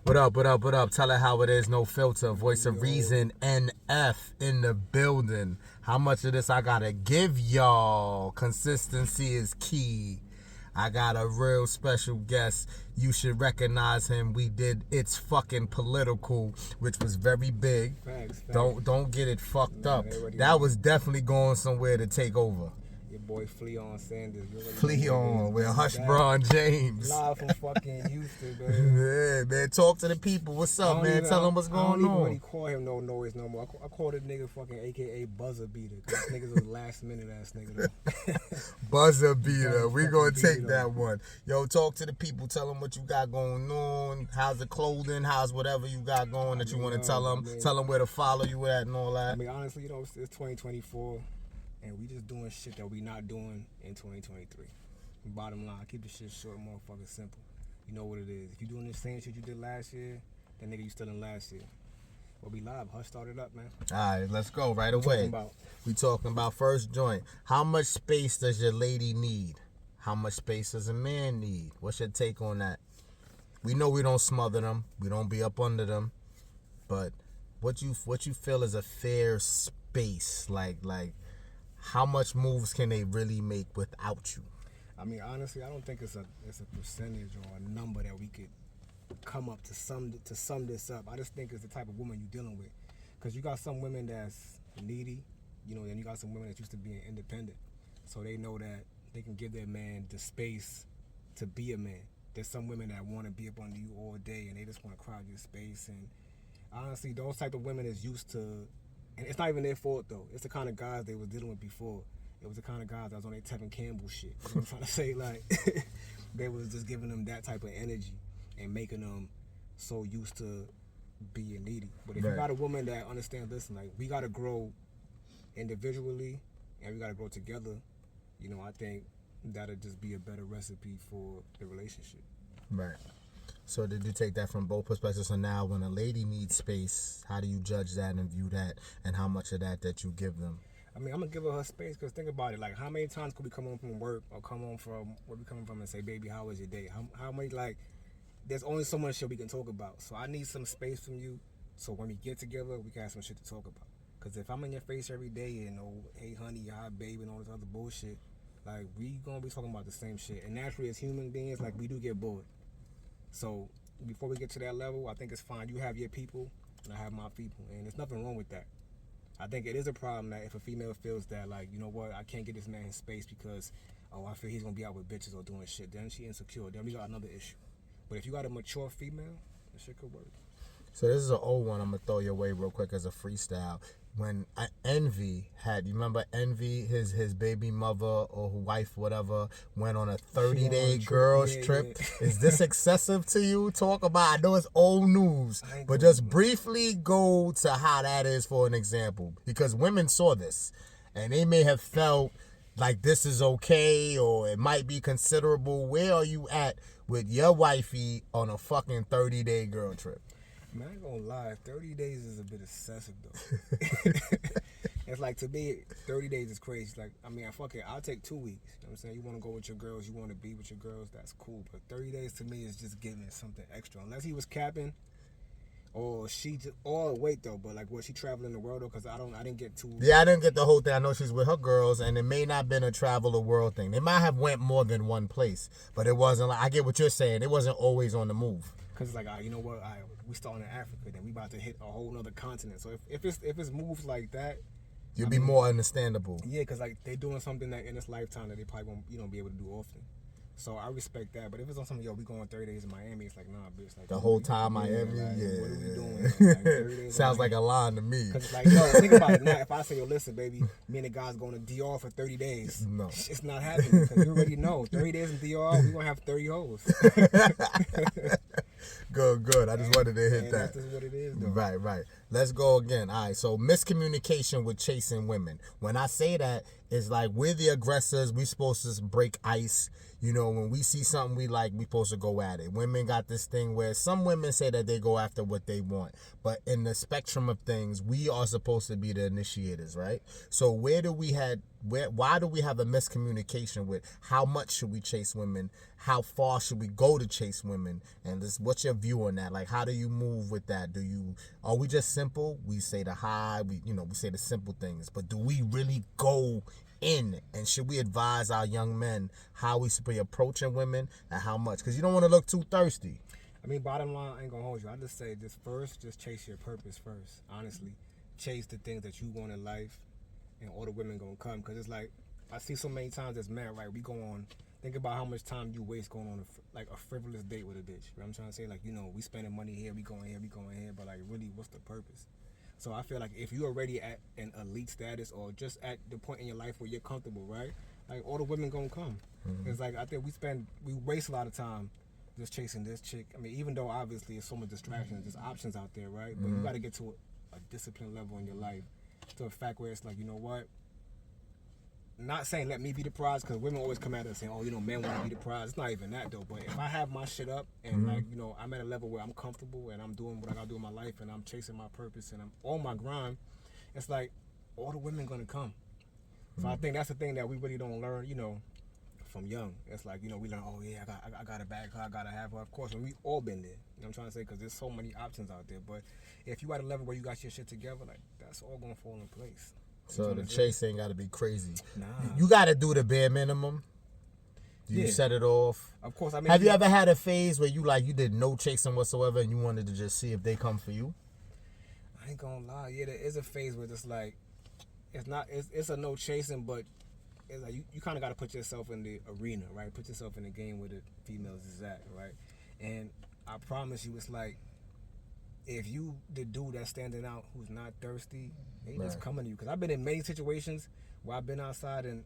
What up? Tell her how it is, no filter. Voice of reason, NF in the building. How much of this I gotta give y'all? Consistency is key. I got a real special guest. You should recognize him. We did It's Fucking Political, which was very big. Thanks. Don't get it fucked up. That was definitely going somewhere to take over. Your boy Fleon Sanders. Fleon with Hush Braun James. Live from fucking Houston, man. Yeah, man. Talk to the people. What's up, man? Tell them what's going on. I don't even really call him no noise no more. I call this nigga fucking AKA Buzzer Beater. This nigga's a last minute ass nigga. Buzzer Beater. We gonna take that one. Yo, talk to the people. Tell them what you got going on. How's the clothing? How's whatever you got going that you want to tell them? Tell them where to follow you at and all that. I mean, honestly, you know, it's 2024. And we just doing shit that we not doing in 2023. Bottom line, keep the shit short, motherfucking simple. You know what it is. If you doing the same shit you did last year, then nigga, you still in last year. Well, we live. Hush started up, man. All right, let's go right away. We talking about first joint. How much space does your lady need? How much space does a man need? What's your take on that? We know we don't smother them. We don't be up under them. But what you feel is a fair space? Like how much moves can they really make without you? I mean, honestly, I don't think it's a percentage or a number that we could come up to sum this up. I just think it's the type of woman you're dealing with. Because you got some women that's needy, you know, and you got some women that used to be independent. So they know that they can give their man the space to be a man. There's some women that want to be up under you all day and they just want to crowd your space. And honestly, those type of women is used to... And it's not even their fault, though. It's the kind of guys they was dealing with before. It was the kind of guys that was on their Tevin Campbell shit. You know what I'm trying to say? Like, they was just giving them that type of energy and making them so used to being needy. But if you got a woman that understands, listen, like, we got to grow individually and we got to grow together, you know, I think that'll just be a better recipe for the relationship. Right. So did you take that from both perspectives? So now when a lady needs space, how do you judge that and view that, and how much of that you give them? I mean, I'm going to give her space because think about it. Like, how many times could we come home from work or come home from where we coming from and say, baby, how was your day? How many, like, there's only so much shit we can talk about. So I need some space from you so when we get together, we can have some shit to talk about. Because if I'm in your face every day and, oh, hey, honey, hi, baby, and all this other bullshit, like, we going to be talking about the same shit. And naturally, as human beings, like, we do get bored. So before we get to that level, I think it's fine. You have your people, and I have my people, and there's nothing wrong with that. I think it is a problem that if a female feels that, like, you know what, I can't get this man his space because, oh, I feel he's gonna be out with bitches or doing shit. Then she insecure. Then we got another issue. But if you got a mature female, that shit could work. So this is an old one I'm gonna throw your way real quick as a freestyle. When Envy had, you remember Envy, his baby mother or wife, whatever, went on a 30-day girls trip. Yeah. Is this excessive to you? Talk about, I know it's old news, but just briefly go to how that is for an example. Because women saw this, and they may have felt like this is okay, or it might be considerable. Where are you at with your wifey on a fucking 30-day girl trip? Man, I ain't gonna lie, 30 days is a bit excessive, though. It's like, to me, 30 days is crazy. Like, I mean, fuck it, I'll take 2 weeks. You know what I'm saying? You want to go with your girls, you want to be with your girls, that's cool. But 30 days to me is just giving something extra. Unless he was capping, or she just, or wait, though, but like, was she traveling the world, though? Because I didn't get too... Yeah, I didn't get the whole thing. I know she's with her girls, and it may not have been a travel the world thing. They might have went more than one place, but it wasn't like, I get what you're saying. It wasn't always on the move. Because it's like, you know what, we starting in Africa, then we about to hit a whole nother continent. So if it's moves like that, you'll be more understandable. Yeah, because like they're doing something that in this lifetime that they probably won't be able to do often. So I respect that. But if it's on something, yo, we going 30 days in Miami, it's like, nah, bitch. Like, the whole time Miami, like, yeah. What are we doing? Like, 30 days sounds like a line to me. Because like, yo, think about it now. If I say, yo, listen, baby, me and the guys going to DR for 30 days. No. It's not happening. Because you already know, 30 days in DR, we going to have 30 hoes. Good. I just wanted to hit that. That's just what it is, though. Right. Let's go again. All right, so miscommunication with chasing women. When I say that, it's like we're the aggressors. We supposed to break ice. You know, when we see something we like, we supposed to go at it. Women got this thing where some women say that they go after what they want. But in the spectrum of things, we are supposed to be the initiators, right? So why do we have a miscommunication with how much should we chase women? How far should we go to chase women? And what's your view on that? Like, how do you move with that? Are we just simple? We say the hi, we say the simple things. But do we really go in? And should we advise our young men how we should be approaching women and how much? Because you don't want to look too thirsty. I mean, bottom line, I ain't gonna hold you. I just say just chase your purpose first. Honestly, chase the things that you want in life, and all the women gonna come. Cause it's like I see so many times as men, right? We go on. Think about how much time you waste going on a frivolous date with a bitch. You know what I'm trying to say? Like, we spending money here, we going here, but like, really, what's the purpose? So I feel like if you're already at an elite status or just at the point in your life where you're comfortable, right? Like, all the women gonna come. Mm-hmm. It's like I think we waste a lot of time just chasing this chick. I mean, even though obviously there's so much distractions, there's options out there, right? But you got to get to a disciplined level in your life to a fact where it's like, you know what? Not saying let me be the prize, because women always come at us saying, oh, men want to be the prize. It's not even that though. But if I have my shit up and I'm at a level where I'm comfortable and I'm doing what I gotta do in my life and I'm chasing my purpose and I'm on my grind, it's like all the women gonna come. So I think that's the thing that we really don't learn, from young. It's like, we learn, oh yeah, I got a bag, I gotta have her. Of course, and we all been there. You know what I'm trying to say? Because there's so many options out there. But if you at a level where you got your shit together, like, that's all gonna fall in place. So the chase ain't got to be crazy. Nah. You got to do the bare minimum. You set it off. Of course. I mean, have you ever had a phase where you did no chasing whatsoever and you wanted to just see if they come for you? I ain't gonna lie. Yeah, there is a phase where it's like, it's a no chasing, but it's like you kind of got to put yourself in the arena, right? Put yourself in the game where the females is at, right? And I promise you, it's like, if you the dude that's standing out who's not thirsty, they just coming to you. Because I've been in many situations where I've been outside and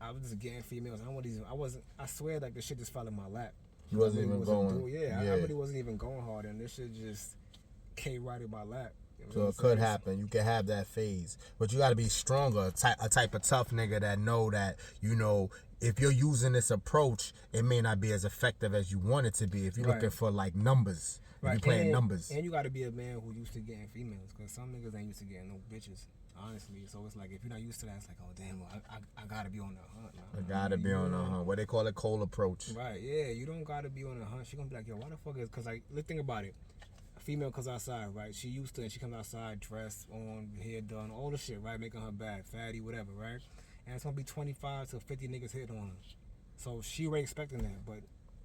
I was just getting females. I swear, like, the shit just fell in my lap. You wasn't even going. I really wasn't even going hard, and this shit just came right in my lap. So it could happen. You can have that phase, but you got to be stronger. A type of tough nigga that know that if you're using this approach, it may not be as effective as you want it to be. If you're looking for like numbers. Right. You're playing numbers. And you got to be a man who used to getting females, because some niggas ain't used to getting no bitches, honestly. So it's like, if you're not used to that, it's like, oh, damn, well, I got to be on the hunt. I got to be on the hunt. What they call a cold approach. Right, yeah. You don't got to be on the hunt. She going to be like, yo, why the fuck is, because, like, let's think about it. A female comes outside, right? She used to, and she comes outside, dressed, on, hair done, all the shit, right? Making her bad, fatty, whatever, right? And it's going to be 25 to 50 niggas hitting on her. So she already expecting that, but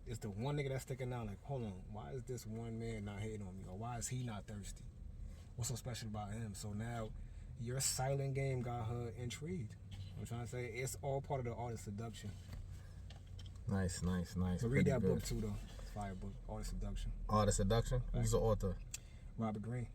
it's the one nigga that's sticking out, like, hold on, why is this one man not hating on me? Or why is he not thirsty? What's so special about him? So now your silent game got her intrigued. I'm trying to say, it's all part of the art of seduction. Nice. So read that book too, though. It's a fire book, Art of Seduction. Art of Seduction? Who's the author? Robert Greene.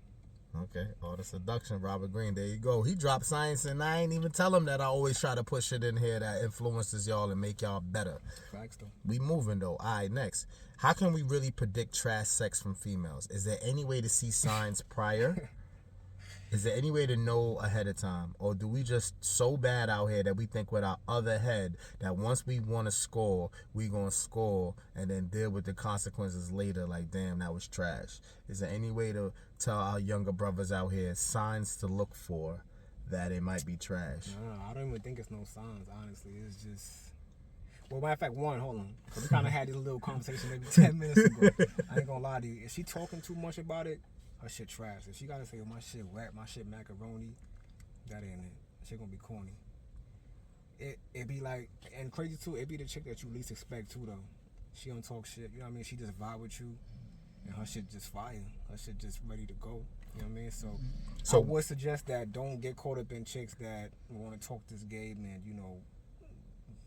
Okay, Art of Seduction, Robert Greene. There you go. He dropped science, and I ain't even tell him that I always try to push it in here that influences y'all and make y'all better. Facts, though. We moving, though. All right, next. How can we really predict trash sex from females? Is there any way to see signs prior? Is there any way to know ahead of time? Or do we just so bad out here that we think with our other head that once we want to score, we going to score and then deal with the consequences later, like, damn, that was trash? Is there any way to tell our younger brothers out here signs to look for that it might be trash? No, I don't even think it's no signs, honestly. It's just... Well, matter of fact, hold on. So we kind of had this little conversation maybe 10 minutes ago. I ain't going to lie to you. If she talking too much about it, her shit trash. If she gotta say, oh, my shit wet, my shit macaroni, that ain't it. Shit gonna be corny. It be like, and crazy too, it be the chick that you least expect too, though. She don't talk shit, you know what I mean? She just vibe with you, and her shit just fire. Her shit just ready to go, you know what I mean? So I would suggest that don't get caught up in chicks that want to talk this game and,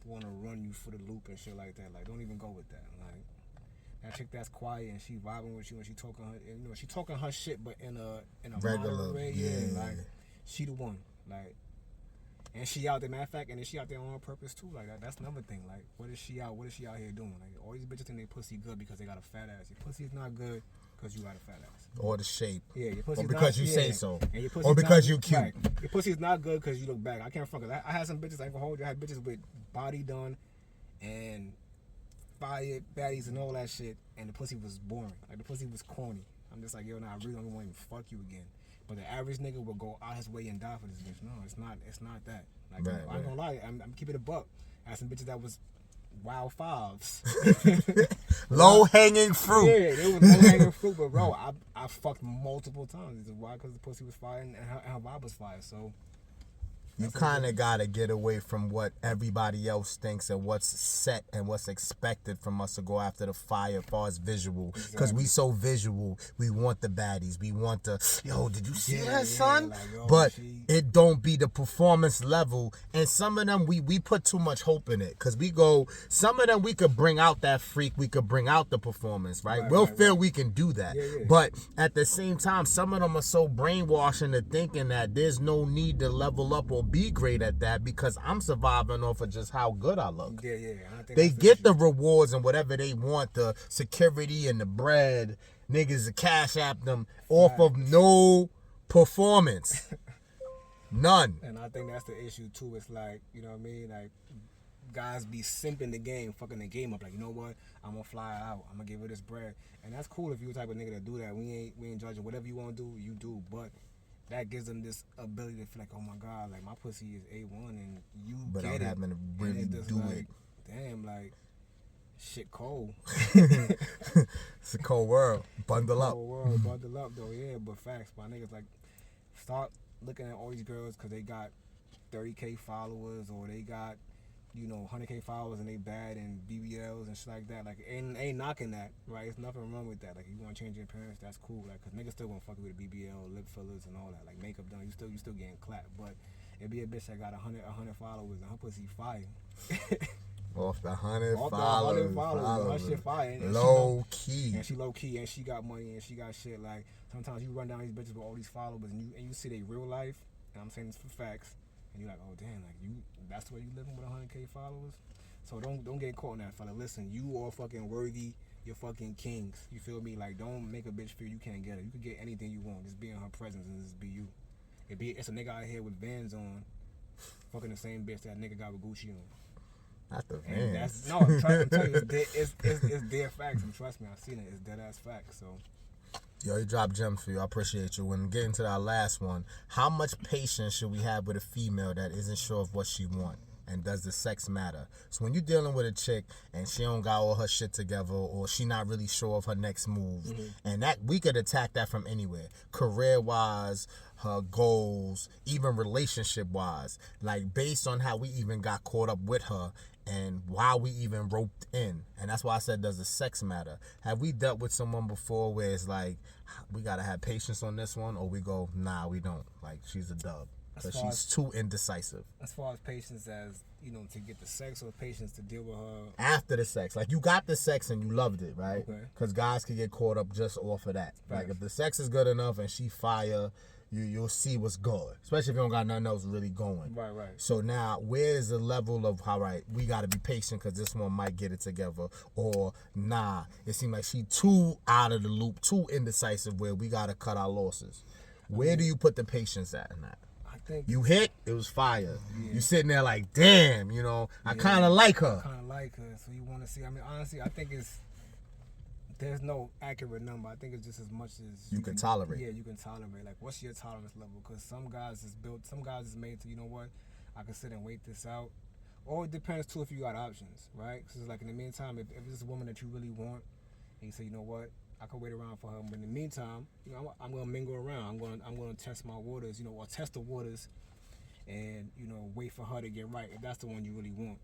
want to run you for the loop and shit like that. Like, don't even go with that. Like, that chick that's quiet and she vibing with you and she talking her, she talking her shit, but in a regular way, yeah. Like, she the one, like, and she out there. Matter of fact, and then she out there on her purpose too. Like, that's another thing. Like, what is she out here doing? Like, all these bitches think they pussy good because they got a fat ass. Your pussy is not good because you got a fat ass. Or the shape. Yeah, your pussy's Or because not, you say so. And your pussy's Or because not, you cute. Right. Your pussy's not good because you look back. I can't front. I had some bitches, I ain't gonna hold you. I had bitches with body done and fire baddies and all that shit, and the pussy was boring. Like, the pussy was corny. I'm just like, yo, nah, I really don't want to even fuck you again. But the average nigga will go out his way and die for this bitch. No, it's not that. Like, Right, I ain't gonna lie, I'm keeping it a buck. I had some bitches that was wild fives. Low hanging fruit. Yeah, they was low hanging fruit, but bro, I fucked multiple times. Why? Because the pussy was fire and her vibe was fire. So You kind of got to get away from what everybody else thinks and what's set and what's expected from us to go after the fire as far as visual. Because we so visual. We want the baddies. We want the, yo, did you see that, son? Like, yo, but it don't be the performance level. And some of them, we put too much hope in it. Because we go, some of them we could bring out that freak. We could bring out the performance, right? We'll feel we can do that. But at the same time, some of them are so brainwashed into thinking that there's no need to level up or be great at that because I'm surviving off of just how good I look. Yeah. They get the rewards and whatever they want, the security and the bread. Niggas to cash app them off of no performance. None. And I think that's the issue too. It's like, you know what I mean? Like, guys be simping the game, fucking the game up. Like, you know what? I'm gonna fly out. I'm gonna give her this bread. And that's cool if you the type of nigga that do that. We ain't judging. Whatever you wanna do, you do. But that gives them this ability to feel like, oh my God, like my pussy is A1 and you but get I'm having to really do like, it. Damn, like, shit cold. It's a cold world. Bundle up. Cold world, bundle up though, yeah. But facts, my niggas, like, start looking at all these girls because they got 30K followers or they got, you know, 100K followers and they bad and BBLs and shit like that. Like, ain't knocking that, right? There's nothing wrong with that. Like, you want to change your appearance, that's cool. Like, cause niggas still gonna fuck with a BBL, lip fillers and all that. Like, makeup done, you still getting clapped. But it be a bitch that got 100 followers and her pussy fire. Off the 100 followers. My shit fire. And low key. And she low key and she got money and she got shit. Like, sometimes you run down these bitches with all these followers and you see they real life. And I'm saying this for facts. And you're like, oh damn, like that's the way you living with 100K followers. So don't get caught in that, fella. Listen, you are fucking worthy. You're fucking kings. You feel me? Like, don't make a bitch feel you can't get it. You can get anything you want. Just be in her presence and just be you. It's a nigga out here with Vans on, fucking the same bitch that nigga got with Gucci on. Not the Vans. I'm telling you, it's dead facts. And trust me, I've seen it. It's dead ass facts. So. Yo, you dropped gems for you. I appreciate you. When getting to that last one, how much patience should we have with a female that isn't sure of what she wants? And does the sex matter? So when you're dealing with a chick and she don't got all her shit together or she not really sure of her next move, and that we could attack that from anywhere, career-wise, her goals, even relationship-wise, like based on how we even got caught up with her and why we even roped in. And that's why I said, does the sex matter? Have we dealt with someone before where it's like, we got to have patience on this one, or we go, nah, we don't. Like, she's a dub. Because she's too indecisive. As far as patience as, you know, to get the sex or patience to deal with her? After the sex. Like, you got the sex and you loved it, right? Okay. Because guys can get caught up just off of that. Right. Like, if the sex is good enough and she fire, you'll see what's good. Especially if you don't got nothing else really going. Right. So now, where is the level of, all right, we got to be patient because this one might get it together. Or, nah, it seems like she too out of the loop, too indecisive where we got to cut our losses. Where do you put the patience at in that? You hit, it was fire. You sitting there like, damn, you know, I kind of like her. So you want to see, I mean, honestly, I think there's no accurate number. I think it's just as much as you can tolerate. Yeah, you can tolerate. Like, what's your tolerance level? Because some guys is made to, you know what, I can sit and wait this out. Or it depends too if you got options, right? Because it's like, in the meantime, if it's a woman that you really want, and you say, you know what, I could wait around for her. But in the meantime, you know, I'm gonna mingle around. I'm gonna test my waters, you know, or test the waters, and you know, wait for her to get right if that's the one you really want.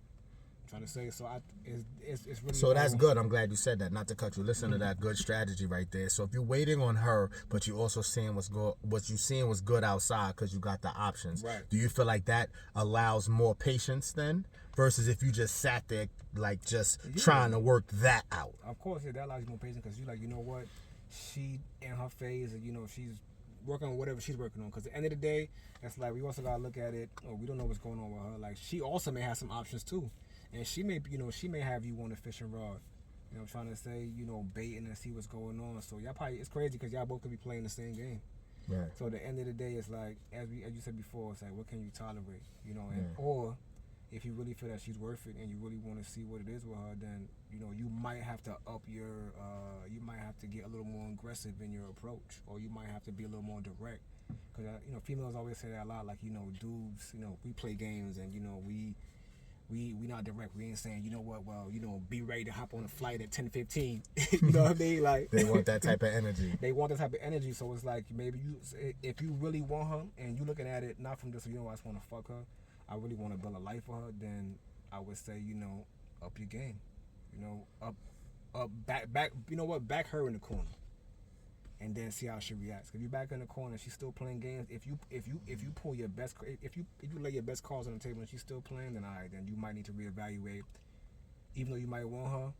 I'm trying to say, so it's really. So that's good. I'm glad you said that. Not to cut you. Listen to that good strategy right there. So if you're waiting on her, but you also seeing what you seeing was good outside because you got the options. Right. Do you feel like that allows more patience then? Versus if you just sat there, like, just trying to work that out. Of course, that allows you more patience because you like, you know what, she in her phase, and you know, she's working on whatever she's working on. Because at the end of the day, it's like we also gotta look at it. Or we don't know what's going on with her. Like, she also may have some options too, and she may have you on a fishing rod, You know, trying to say, you know, baiting and see what's going on. So y'all probably, it's crazy because y'all both could be playing the same game. Right. So at the end of the day, it's like, as you said before, it's like, what can you tolerate? You know, and, or if you really feel that she's worth it and you really want to see what it is with her, then, you know, you might have to up your, you might have to get a little more aggressive in your approach, or you might have to be a little more direct. Because, you know, females always say that a lot, like, you know, dudes, you know, we play games and, you know, we not direct. We ain't saying, you know what, well, you know, be ready to hop on a flight at 10:15. You know what I mean? Like, they want that type of energy. They want that type of energy. So it's like, maybe if you really want her and you looking at it not from just, you know, I just want to fuck her, I really want to build a life for her, then I would say, you know, up your game. You know, back, you know what, back her in the corner. And then see how she reacts. If you back in the corner, she's still playing games. If you pull your best, if you lay your best cards on the table and she's still playing, then alright, then you might need to reevaluate. Even though you might want her,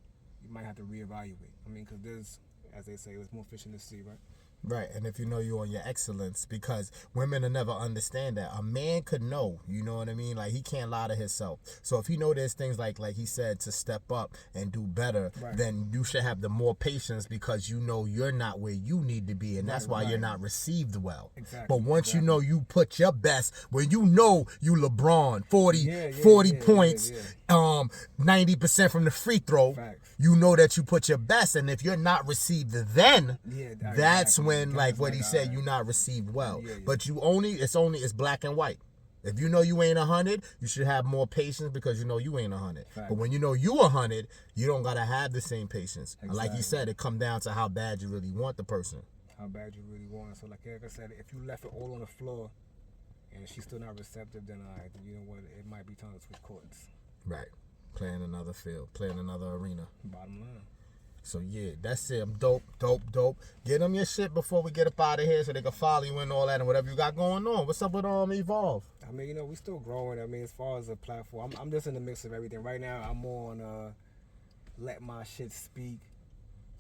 you might have to reevaluate. I mean, because there's, as they say, there's more fish in the sea, right? Right, and if you know you on your excellence, because women will never understand that. A man could know, you know what I mean? Like, he can't lie to himself. So if you know there's things like he said, to step up and do better, then you should have the more patience, because you know you're not where you need to be, and that's why you're not received well. Exactly. But once you know you put your best, when you know you LeBron, 40 points, 90% from the free throw, you know that you put your best, and if you're not received then, that's when, like what he said, you're not received well. But it's black and white. If you know you ain't 100, you should have more patience, because you know you ain't 100. But when you know you 100, you don't gotta have the same patience. Like you said, it come down to how bad you really want the person. How bad you really want. So like I said, if you left it all on the floor and she's still not receptive, then you know what, it might be time to switch courts. Right. Playing another field, playing another arena. Bottom line. So yeah, that's it. I'm dope. Get them your shit before we get up out of here, so they can follow you and all that, and whatever you got going on. What's up with Evolve? I mean, you know, we still growing. I mean, as far as a platform, I'm just in the mix of everything. Right now, I'm more on let my shit speak.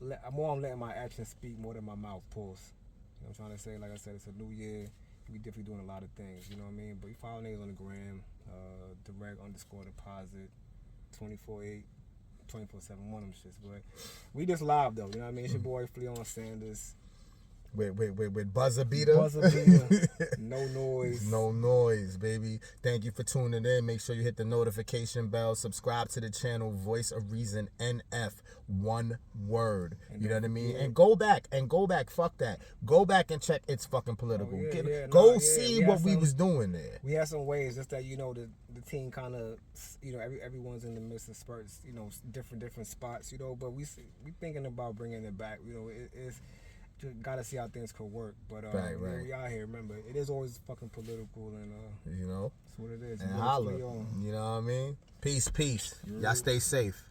I'm more on letting my actions speak more than my mouth pulse. You know what I'm trying to say? Like I said, it's a new year. We definitely doing a lot of things. You know what I mean? But you follow niggas on the gram, direct_deposit, 24/8. 24/7, one of them shits, but we just live though, you know what I mean? It's your boy Fleon Sanders. With buzzer beater. No noise. No noise, baby. Thank you for tuning in. Make sure you hit the notification bell. Subscribe to the channel, Voice of Reason NF. One word. You know what I mean? And go back. Fuck that. Go back and check It's Fucking Political. Go see what we was doing there. We had some ways, just that, you know, the team kind of, you know, everyone's in the midst of spurts, you know, different spots, you know, but we thinking about bringing it back. You know, it's gotta see how things could work, but right. We out here. Remember, it is always fucking political, and you know, that's what it is. And holla, you know what I mean? Peace. Y'all stay safe.